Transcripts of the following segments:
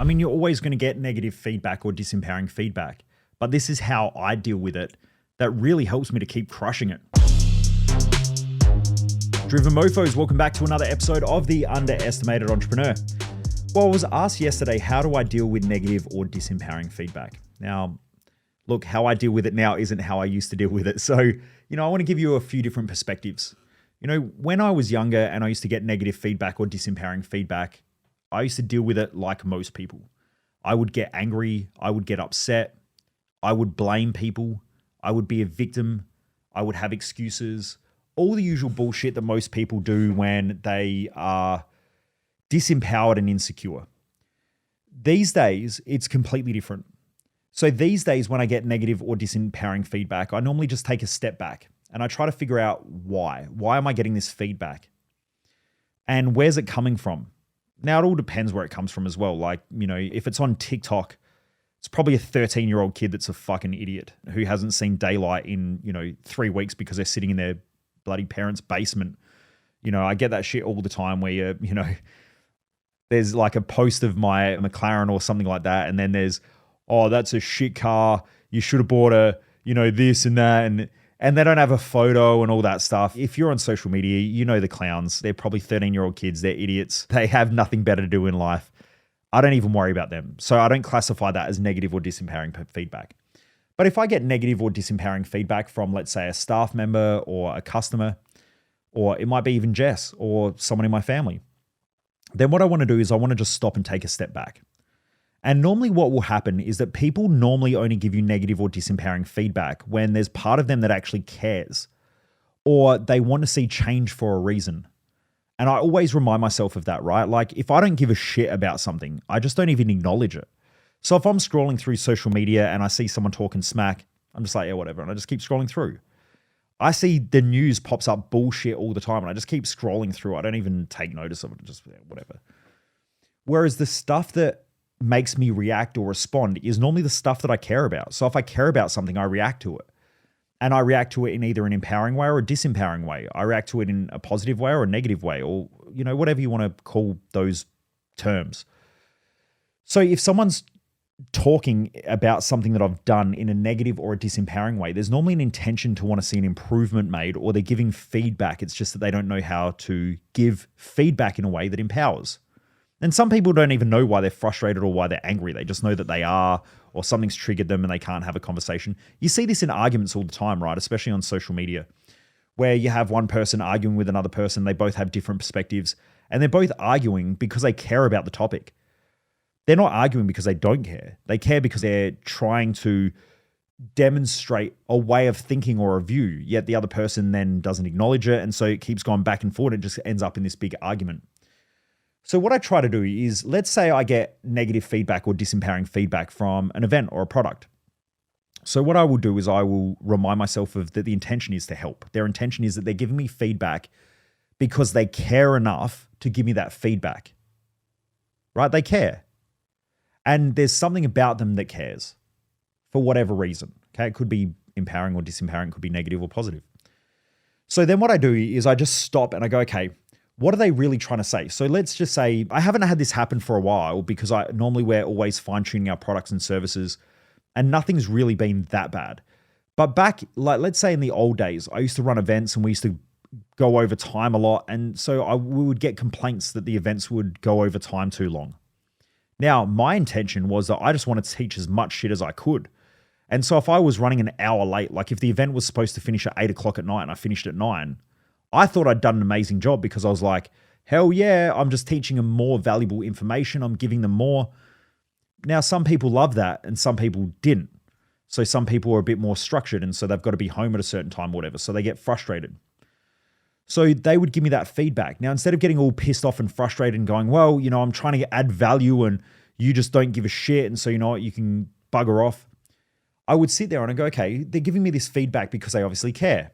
I mean, you're always going to get negative feedback or disempowering feedback, but this is how I deal with it that really helps me to keep crushing it. Driven Mofos, welcome back to another episode of The Underestimated Entrepreneur. Well, I was asked yesterday, how do I deal with negative or disempowering feedback? Now, look, how I deal with it now isn't how I used to deal with it. So, I want to give you a few different perspectives. When I was younger and I used to get negative feedback or disempowering feedback, I used to deal with it like most people. I would get angry. I would get upset. I would blame people. I would be a victim. I would have excuses. All the usual bullshit that most people do when they are disempowered and insecure. These days, it's completely different. So these days, when I get negative or disempowering feedback, I normally just take a step back and I try to figure out why. Why am I getting this feedback? And where's it coming from? Now, it all depends where it comes from as well. Like, if it's on TikTok, it's probably a 13-year-old kid that's a fucking idiot who hasn't seen daylight in, 3 weeks because they're sitting in their bloody parents' basement. I get that shit all the time where there's like a post of my McLaren or something like that. And then there's, oh, that's a shit car. You should have bought a, this and that. And they don't have a photo and all that stuff. If you're on social media, you know the clowns. They're probably 13-year-old kids. They're idiots. They have nothing better to do in life. I don't even worry about them. So I don't classify that as negative or disempowering feedback. But if I get negative or disempowering feedback from, let's say, a staff member or a customer, or it might be even Jess or someone in my family, then what I want to do is I want to just stop and take a step back. And normally what will happen is that people normally only give you negative or disempowering feedback when there's part of them that actually cares or they want to see change for a reason. And I always remind myself of that, right? Like if I don't give a shit about something, I just don't even acknowledge it. So if I'm scrolling through social media and I see someone talking smack, I'm just like, yeah, whatever. And I just keep scrolling through. I see the news pops up bullshit all the time and I just keep scrolling through. I don't even take notice of it, just whatever. Whereas the stuff that makes me react or respond is normally the stuff that I care about. So if I care about something, I react to it. And I react to it in either an empowering way or a disempowering way. I react to it in a positive way or a negative way or, whatever you want to call those terms. So if someone's talking about something that I've done in a negative or a disempowering way, there's normally an intention to want to see an improvement made or they're giving feedback. It's just that they don't know how to give feedback in a way that empowers. And some people don't even know why they're frustrated or why they're angry. They just know that they are, or something's triggered them and they can't have a conversation. You see this in arguments all the time, right? Especially on social media, where you have one person arguing with another person. They both have different perspectives and they're both arguing because they care about the topic. They're not arguing because they don't care. They care because they're trying to demonstrate a way of thinking or a view, yet the other person then doesn't acknowledge it. And so it keeps going back and forth. It just ends up in this big argument. So what I try to do is, let's say I get negative feedback or disempowering feedback from an event or a product. So what I will do is I will remind myself of that the intention is to help. Their intention is that they're giving me feedback because they care enough to give me that feedback, right? They care. And there's something about them that cares for whatever reason. Okay, it could be empowering or disempowering, it could be negative or positive. So then what I do is I just stop and I go, okay, what are they really trying to say? So let's just say I haven't had this happen for a while because we're always fine-tuning our products and services and nothing's really been that bad. But back, let's say in the old days, I used to run events and we used to go over time a lot. And so we would get complaints that the events would go over time too long. Now, my intention was that I just wanted to teach as much shit as I could. And so if I was running an hour late, like if the event was supposed to finish at 8 o'clock at night and I finished at 9, I thought I'd done an amazing job because I was like, hell yeah, I'm just teaching them more valuable information. I'm giving them more. Now, some people love that and some people didn't. So some people are a bit more structured and so they've got to be home at a certain time, whatever. So they get frustrated. So they would give me that feedback. Now, instead of getting all pissed off and frustrated and going, well, I'm trying to add value and you just don't give a shit. And so, you can bugger off. I would sit there and I go, okay, they're giving me this feedback because they obviously care.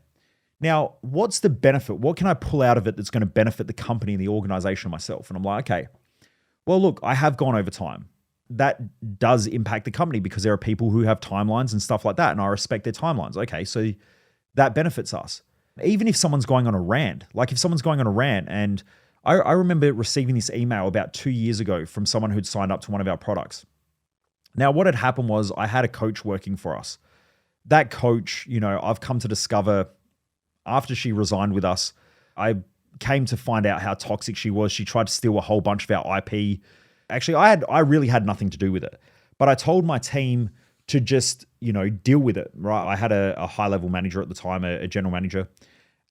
Now, what's the benefit? What can I pull out of it that's going to benefit the company and the organization and myself? And I'm like, okay, well, look, I have gone over time. That does impact the company because there are people who have timelines and stuff like that, and I respect their timelines. Okay, so that benefits us. Even if someone's going on a rant, like if someone's going on a rant and I remember receiving this email about 2 years ago from someone who'd signed up to one of our products. Now, what had happened was I had a coach working for us. That coach, I've come to discover after she resigned with us, I came to find out how toxic she was. She tried to steal a whole bunch of our IP. Actually, I really had nothing to do with it. But I told my team to just, deal with it, right? I had a high-level manager at the time, a general manager.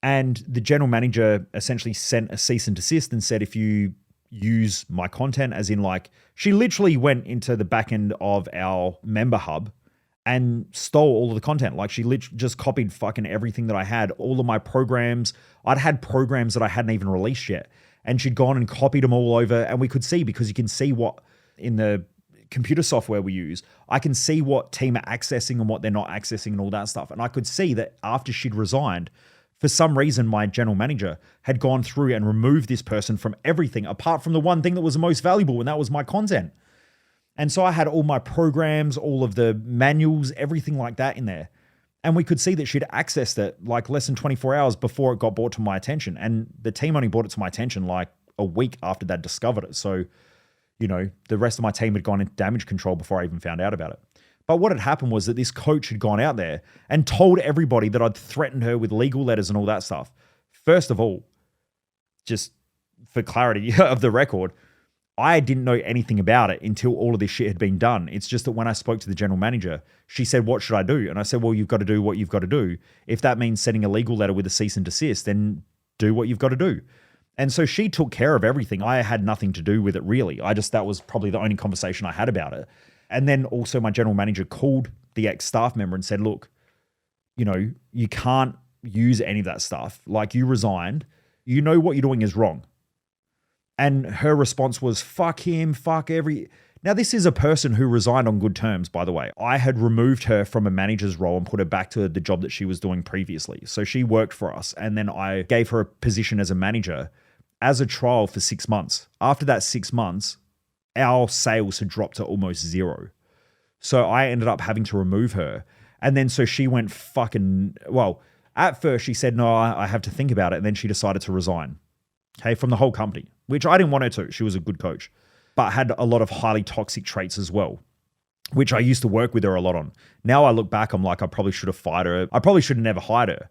And the general manager essentially sent a cease and desist and said, if you use my content, as in like, she literally went into the back end of our member hub and stole all of the content. Like she literally just copied fucking everything that I had, all of my programs. I'd had programs that I hadn't even released yet. And she'd gone and copied them all over. And we could see, because you can see what in the computer software we use, I can see what team are accessing and what they're not accessing and all that stuff. And I could see that after she'd resigned, for some reason, my general manager had gone through and removed this person from everything apart from the one thing that was the most valuable, and that was my content. And so I had all my programs, all of the manuals, everything like that in there. And we could see that she'd accessed it like less than 24 hours before it got brought to my attention. And the team only brought it to my attention like a week after they'd discovered it. So, the rest of my team had gone into damage control before I even found out about it. But what had happened was that this coach had gone out there and told everybody that I'd threatened her with legal letters and all that stuff. First of all, just for clarity of the record, I didn't know anything about it until all of this shit had been done. It's just that when I spoke to the general manager, she said, what should I do? And I said, well, you've got to do what you've got to do. If that means sending a legal letter with a cease and desist, then do what you've got to do. And so she took care of everything. I had nothing to do with it, really. That was probably the only conversation I had about it. And then also my general manager called the ex-staff member and said, look, you can't use any of that stuff. Like, you resigned. You know what you're doing is wrong. And her response was, fuck him, fuck every... Now, this is a person who resigned on good terms, by the way. I had removed her from a manager's role and put her back to the job that she was doing previously. So she worked for us. And then I gave her a position as a manager as a trial for 6 months. After that 6 months, our sales had dropped to almost zero. So I ended up having to remove her. And then so she went at first she said, no, I have to think about it. And then she decided to resign, from the whole company, which I didn't want her to. She was a good coach, but had a lot of highly toxic traits as well, which I used to work with her a lot on. Now I look back, I'm like, I probably should have fired her. I probably should have never hired her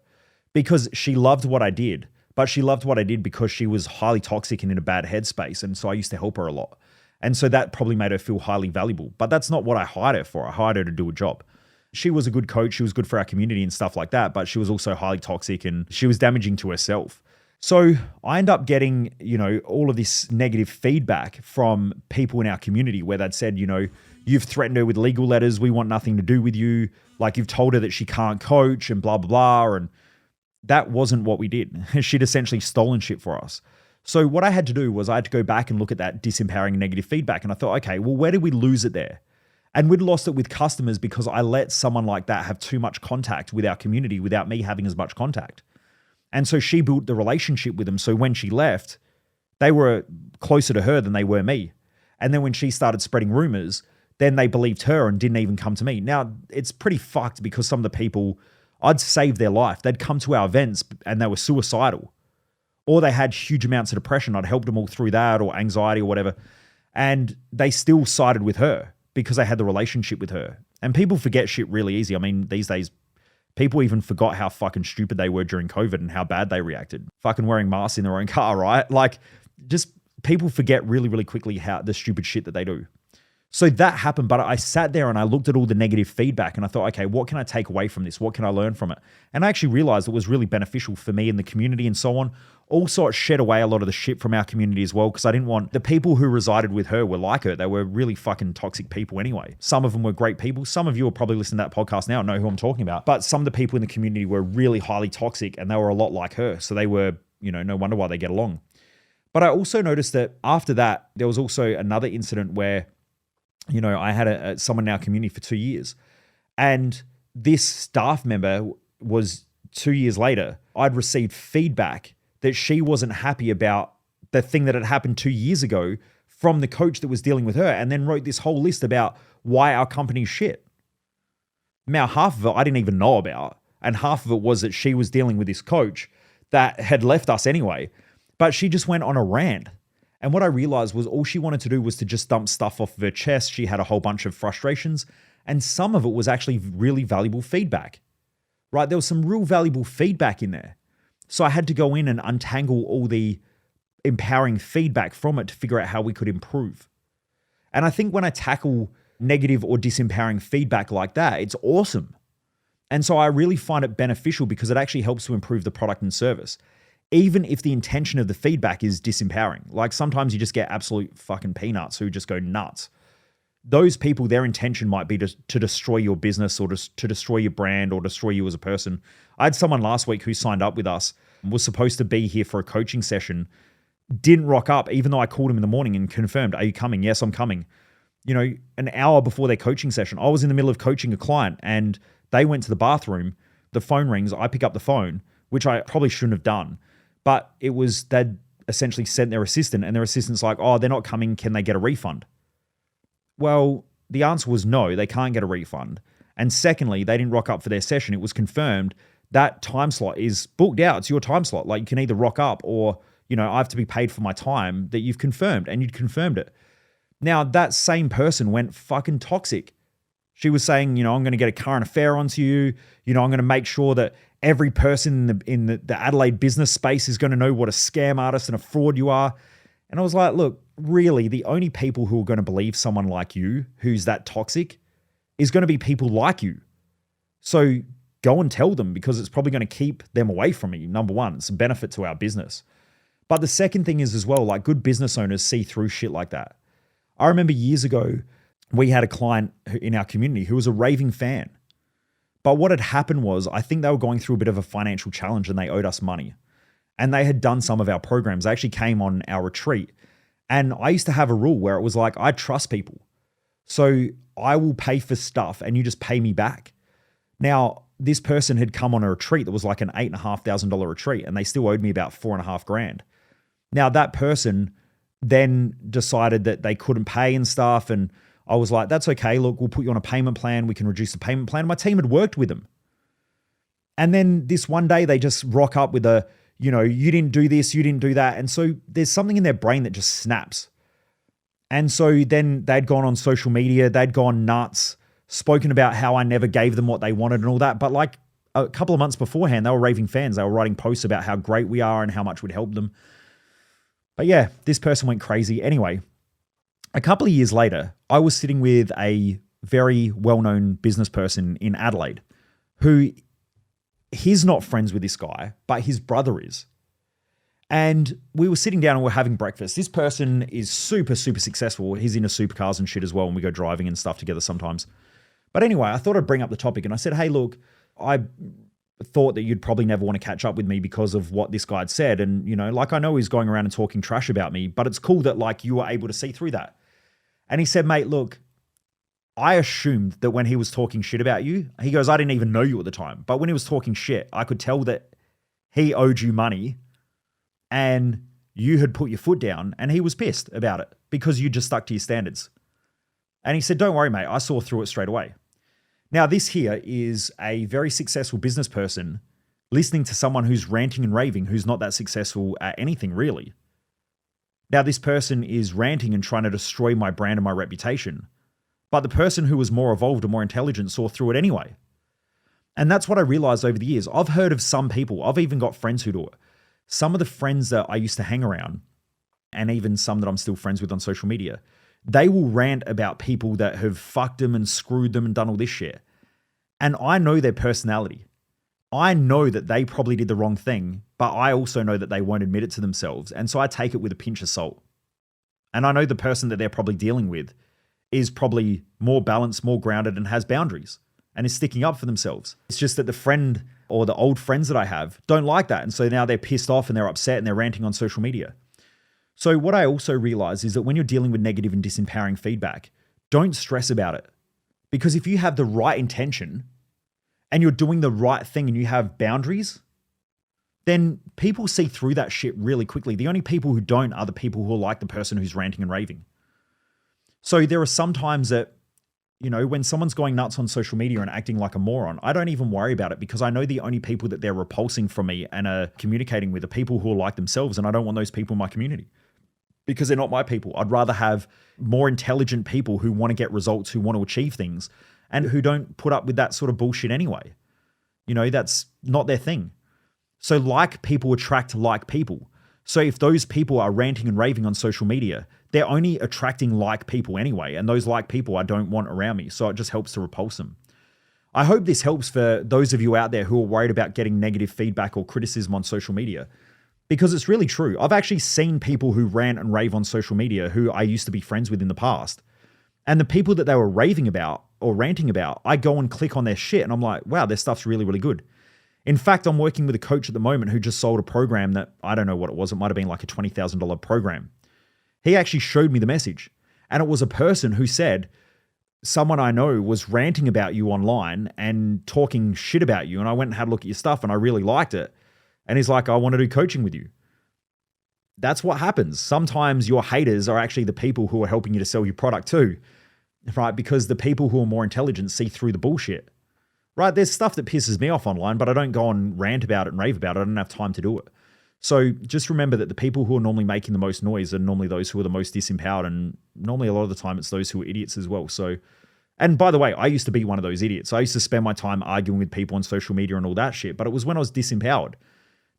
because she loved what I did, but she loved what I did because she was highly toxic and in a bad headspace. And so I used to help her a lot. And so that probably made her feel highly valuable. But that's not what I hired her for. I hired her to do a job. She was a good coach. She was good for our community and stuff like that. But she was also highly toxic and she was damaging to herself. So I end up getting, all of this negative feedback from people in our community where they'd said, you've threatened her with legal letters. We want nothing to do with you. Like, you've told her that she can't coach and blah, blah, blah. And that wasn't what we did. She'd essentially stolen shit for us. So what I had to do was I had to go back and look at that disempowering negative feedback. And I thought, okay, well, where did we lose it there? And we'd lost it with customers because I let someone like that have too much contact with our community without me having as much contact. And so she built the relationship with them. So when she left, they were closer to her than they were me. And then when she started spreading rumors, then they believed her and didn't even come to me. Now, it's pretty fucked because some of the people, I'd saved their life. They'd come to our events and they were suicidal. Or they had huge amounts of depression. I'd helped them all through that, or anxiety or whatever. And they still sided with her because they had the relationship with her. And people forget shit really easy. I mean, these days, people even forgot how fucking stupid they were during COVID and how bad they reacted. Fucking wearing masks in their own car, right? Like, just people forget really, really quickly how the stupid shit that they do. So that happened, but I sat there and I looked at all the negative feedback and I thought, okay, what can I take away from this? What can I learn from it? And I actually realized it was really beneficial for me and the community and so on. Also, it shed away a lot of the shit from our community as well, because I didn't want the people who resided with her were like her. They were really fucking toxic people anyway. Some of them were great people. Some of you will probably listen to that podcast now and know who I'm talking about. But some of the people in the community were really highly toxic and they were a lot like her. So they were, no wonder why they get along. But I also noticed that after that, there was also another incident where I had someone in our community for 2 years. And this staff member was 2 years later, I'd received feedback that she wasn't happy about the thing that had happened 2 years ago from the coach that was dealing with her, and then wrote this whole list about why our company's shit. Now, half of it I didn't even know about, and half of it was that she was dealing with this coach that had left us anyway. But she just went on a rant. And what I realized was all she wanted to do was to just dump stuff off of her chest. She had a whole bunch of frustrations, and some of it was actually really valuable feedback, right? There was some real valuable feedback in there. So I had to go in and untangle all the empowering feedback from it to figure out how we could improve. And I think when I tackle negative or disempowering feedback like that, it's awesome. And so I really find it beneficial because it actually helps to improve the product and service, even if the intention of the feedback is disempowering. Like sometimes you just get absolute fucking peanuts who just go nuts. Those people, their intention might be to destroy your business or to destroy your brand or destroy you as a person. I had someone last week who signed up with us, was supposed to be here for a coaching session, didn't rock up, even though I called him in the morning and confirmed, are you coming? Yes, I'm coming. You know, an hour before their coaching session, I was in the middle of coaching a client and they went to the bathroom. The phone rings. I pick up the phone, which I probably shouldn't have done. But it was, they'd essentially sent their assistant and their assistant's like, oh, they're not coming. Can they get a refund? Well, the answer was no, they can't get a refund. And secondly, they didn't rock up for their session. It was confirmed that time slot is booked out. It's your time slot. Like you can either rock up or, you know, I have to be paid for my time that you've confirmed, and you'd confirmed it. Now, that same person went fucking toxic. She was saying, you know, I'm going to get a current affair onto you. You know, I'm going to make sure that every person in the Adelaide business space is going to know what a scam artist and a fraud you are. And I was like, look, really, the only people who are going to believe someone like you who's that toxic is going to be people like you. So go and tell them, because it's probably going to keep them away from me. Number one, it's a benefit to our business. But the second thing is as well, like good business owners see through shit like that. I remember years ago, we had a client in our community who was a raving fan. But what had happened was, I think they were going through a bit of a financial challenge and they owed us money. And they had done some of our programs. They actually came on our retreat. And I used to have a rule where it was like, I trust people. So I will pay for stuff and you just pay me back. Now, this person had come on a retreat that was like an $8,500 retreat, and they still owed me about $4,500. Now that person then decided that they couldn't pay and stuff. And I was like, that's okay. Look, we'll put you on a payment plan. We can reduce the payment plan. My team had worked with them. And then this one day they just rock up with a, you know, you didn't do this, you didn't do that. And so there's something in their brain that just snaps. And so then they'd gone on social media, they'd gone nuts, spoken about how I never gave them what they wanted and all that. But like a couple of months beforehand, they were raving fans. They were writing posts about how great we are and how much we'd help them. But yeah, this person went crazy. Anyway, a couple of years later, I was sitting with a very well-known business person in Adelaide who, he's not friends with this guy, but his brother is. And we were sitting down and we're having breakfast. This person is super, super successful. He's into supercars and shit as well, and we go driving and stuff together sometimes. But anyway, I thought I'd bring up the topic and I said, hey, look, I thought that you'd probably never want to catch up with me because of what this guy had said. And, you know, like I know he's going around and talking trash about me, but it's cool that like you were able to see through that. And he said, mate, look, I assumed that when he was talking shit about you, he goes, I didn't even know you at the time. But when he was talking shit, I could tell that he owed you money and you had put your foot down, and he was pissed about it because you just stuck to your standards. And he said, don't worry, mate, I saw through it straight away. Now, this here is a very successful business person listening to someone who's ranting and raving, who's not that successful at anything really. Now, this person is ranting and trying to destroy my brand and my reputation. But the person who was more evolved and more intelligent saw through it anyway. And that's what I realized over the years. I've heard of some people, I've even got friends who do it. Some of the friends that I used to hang around, and even some that I'm still friends with on social media, they will rant about people that have fucked them and screwed them and done all this shit. And I know their personality. I know that they probably did the wrong thing, but I also know that they won't admit it to themselves. And so I take it with a pinch of salt. And I know the person that they're probably dealing with is probably more balanced, more grounded, and has boundaries and is sticking up for themselves. It's just that the friend or the old friends that I have don't like that. And so now they're pissed off and they're upset and they're ranting on social media. So what I also realize is that when you're dealing with negative and disempowering feedback, don't stress about it. Because if you have the right intention and you're doing the right thing and you have boundaries, then people see through that shit really quickly. The only people who don't are the people who are like the person who's ranting and raving. So there are some times that, when someone's going nuts on social media and acting like a moron, I don't even worry about it because I know the only people that they're repulsing from me and are communicating with are people who are like themselves, and I don't want those people in my community because they're not my people. I'd rather have more intelligent people who want to get results, who want to achieve things, and who don't put up with that sort of bullshit anyway. That's not their thing. So like people attract like people. So if those people are ranting and raving on social media, they're only attracting like people anyway. And those like people I don't want around me. So it just helps to repulse them. I hope this helps for those of you out there who are worried about getting negative feedback or criticism on social media, because it's really true. I've actually seen people who rant and rave on social media who I used to be friends with in the past. And the people that they were raving about or ranting about, I go and click on their shit and I'm like, wow, their stuff's really, really good. In fact, I'm working with a coach at the moment who just sold a program that I don't know what it was. It might have been like a $20,000 program. He actually showed me the message. And it was a person who said, someone I know was ranting about you online and talking shit about you. And I went and had a look at your stuff and I really liked it. And he's like, I want to do coaching with you. That's what happens. Sometimes your haters are actually the people who are helping you to sell your product too, right? Because the people who are more intelligent see through the bullshit. Right, there's stuff that pisses me off online, but I don't go and rant about it and rave about it. I don't have time to do it. So just remember that the people who are normally making the most noise are normally those who are the most disempowered, and normally a lot of the time it's those who are idiots as well. So, and by the way, I used to be one of those idiots. I used to spend my time arguing with people on social media and all that shit, but it was when I was disempowered.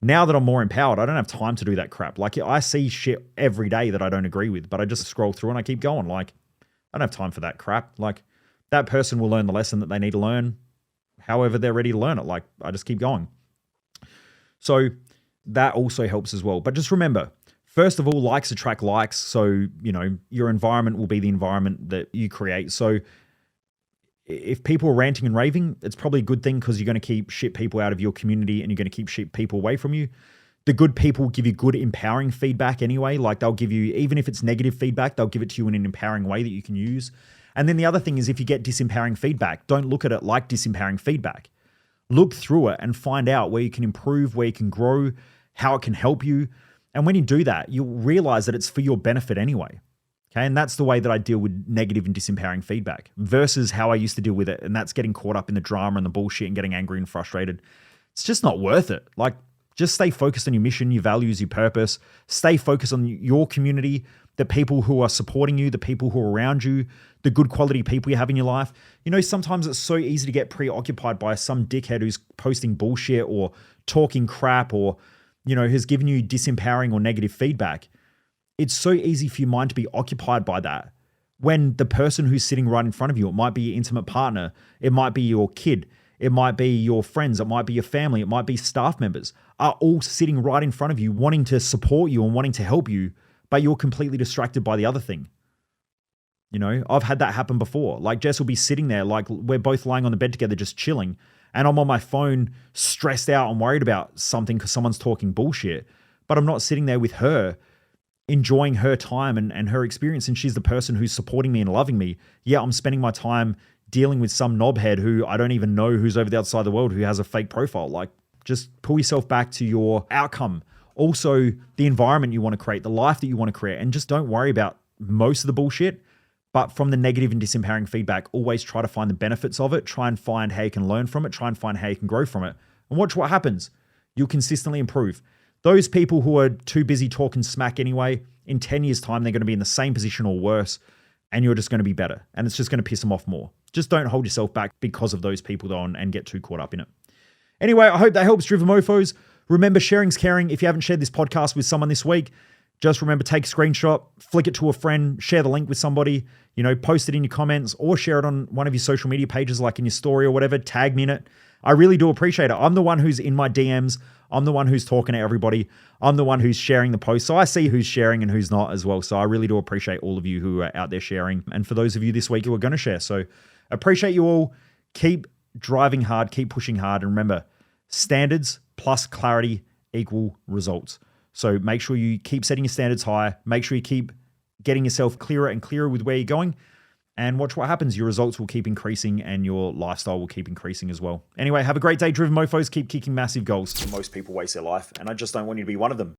Now that I'm more empowered, I don't have time to do that crap. Like I see shit every day that I don't agree with, but I just scroll through and I keep going. Like I don't have time for that crap. Like that person will learn the lesson that they need to learn however they're ready to learn it. Like I just keep going. So that also helps as well. But just remember, first of all, likes attract likes. So, your environment will be the environment that you create. So if people are ranting and raving, it's probably a good thing because you're going to keep shit people out of your community and you're going to keep shit people away from you. The good people give you good empowering feedback anyway. Like they'll give you, even if it's negative feedback, they'll give it to you in an empowering way that you can use. And then the other thing is if you get disempowering feedback, don't look at it like disempowering feedback. Look through it and find out where you can improve, where you can grow, how it can help you. And when you do that, you'll realize that it's for your benefit anyway. Okay. And that's the way that I deal with negative and disempowering feedback versus how I used to deal with it. And that's getting caught up in the drama and the bullshit and getting angry and frustrated. It's just not worth it. Like just stay focused on your mission, your values, your purpose. Stay focused on your community, the people who are supporting you, the people who are around you, the good quality people you have in your life. Sometimes it's so easy to get preoccupied by some dickhead who's posting bullshit or talking crap or, has given you disempowering or negative feedback. It's so easy for your mind to be occupied by that when the person who's sitting right in front of you, it might be your intimate partner, it might be your kid, it might be your friends, it might be your family, it might be staff members, are all sitting right in front of you wanting to support you and wanting to help you, but you're completely distracted by the other thing. I've had that happen before. Like Jess will be sitting there, like we're both lying on the bed together, just chilling. And I'm on my phone, stressed out and worried about something because someone's talking bullshit. But I'm not sitting there with her, enjoying her time and her experience. And she's the person who's supporting me and loving me. Yeah, I'm spending my time dealing with some knobhead who I don't even know who's over the outside of the world who has a fake profile. Like just pull yourself back to your outcome. Also, the environment you want to create, the life that you want to create. And just don't worry about most of the bullshit. But from the negative and disempowering feedback, always try to find the benefits of it. Try and find how you can learn from it. Try and find how you can grow from it. And watch what happens. You'll consistently improve. Those people who are too busy talking smack anyway, in 10 years' time, they're going to be in the same position or worse. And you're just going to be better. And it's just going to piss them off more. Just don't hold yourself back because of those people though and get too caught up in it. Anyway, I hope that helps, Driven Mofos. Remember, sharing's caring. If you haven't shared this podcast with someone this week, just remember, take a screenshot, flick it to a friend, share the link with somebody, post it in your comments or share it on one of your social media pages, like in your story or whatever, tag me in it. I really do appreciate it. I'm the one who's in my DMs. I'm the one who's talking to everybody. I'm the one who's sharing the post. So I see who's sharing and who's not as well. So I really do appreciate all of you who are out there sharing. And for those of you this week who are going to share. So appreciate you all. Keep driving hard, keep pushing hard. And remember, standards plus clarity equal results. So make sure you keep setting your standards high. Make sure you keep getting yourself clearer and clearer with where you're going. And watch what happens. Your results will keep increasing and your lifestyle will keep increasing as well. Anyway, have a great day, Driven Mofos. Keep kicking massive goals. Most people waste their life, and I just don't want you to be one of them.